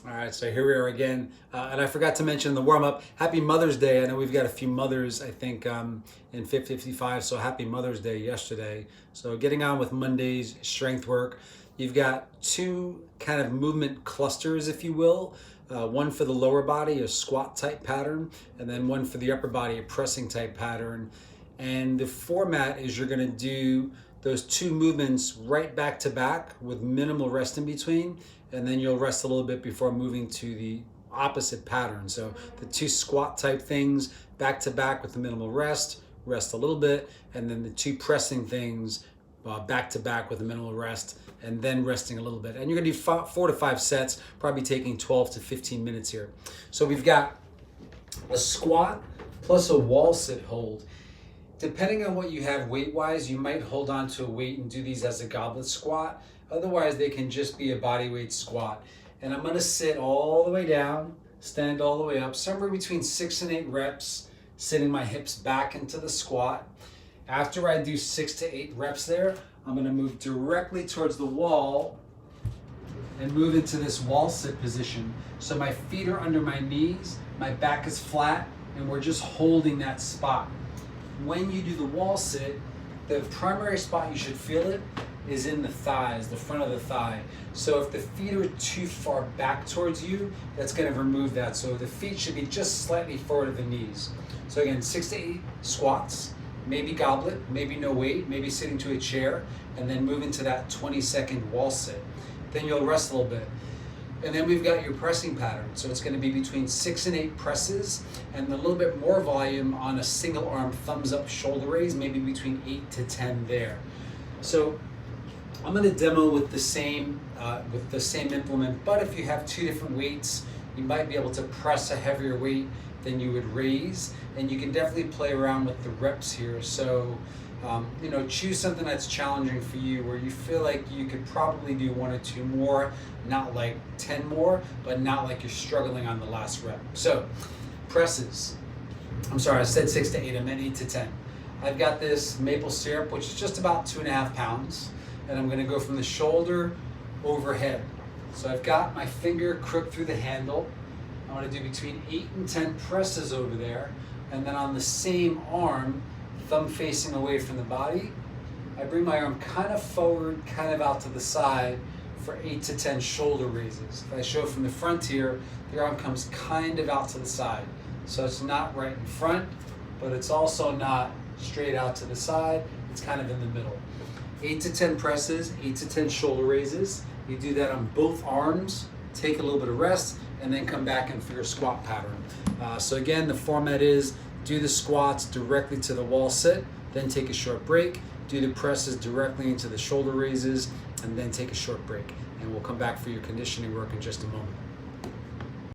All right, so here we are again. And I forgot to mention the warm up. Happy Mother's Day. I know we've got a few mothers, I think, in 55. So happy Mother's Day yesterday. So getting on with Monday's strength work. You've got two kind of movement clusters, if you will. One for the lower body, a squat type pattern, and then one for the upper body, a pressing type pattern. And the format is you're going to do those two movements right back to back with minimal rest in between, and then you'll rest a little bit before moving to the opposite pattern. So the two squat type things back to back with the minimal rest a little bit, and then the two pressing things back to back with a minimal rest, and then resting a little bit. And you're gonna do 4 to 5 sets, probably taking 12 to 15 minutes here. So we've got a squat plus a wall sit hold. Depending on what you have weight-wise, you might hold on to a weight and do these as a goblet squat. Otherwise, they can just be a body weight squat. And I'm gonna sit all the way down, stand all the way up, somewhere between 6 and 8 reps, sitting my hips back into the squat. After I do 6 to 8 reps there, I'm gonna move directly towards the wall and move into this wall sit position. So my feet are under my knees, my back is flat, and we're just holding that spot. When you do the wall sit, the primary spot you should feel it is in the thighs, the front of the thigh. So if the feet are too far back towards you, that's going to remove that. So the feet should be just slightly forward of the knees. So again, 6 to 8 squats, maybe goblet, maybe no weight, maybe sitting to a chair, and then move into that 20-second wall sit. Then you'll rest a little bit. And then we've got your pressing pattern. So it's going to be between 6 and 8 presses and a little bit more volume on a single arm thumbs up shoulder raise, maybe between 8 to 10 there. So I'm going to demo with the same implement, but if you have 2 different weights, you might be able to press a heavier weight than you would raise, and you can definitely play around with the reps here. So choose something that's challenging for you, where you feel like you could probably do 1 or 2 more, not like 10 more, but not like you're struggling on the last rep. So presses, I said 6 to 8, I meant 8 to 10. I've got this maple syrup, which is just about 2.5 pounds, and I'm gonna go from the shoulder overhead. So I've got my finger crooked through the handle. I'm gonna do between 8 and 10 presses over there, and then on the same arm, thumb facing away from the body, I bring my arm kind of forward, kind of out to the side for 8 to 10 shoulder raises. If I show from the front here, the arm comes kind of out to the side. So it's not right in front, but it's also not straight out to the side. It's kind of in the middle. 8 to 10 presses, 8 to 10 shoulder raises. You do that on both arms, take a little bit of rest, and then come back in for your squat pattern. So again, the format is do the squats directly to the wall sit, then take a short break, do the presses directly into the shoulder raises, and then take a short break. And we'll come back for your conditioning work in just a moment.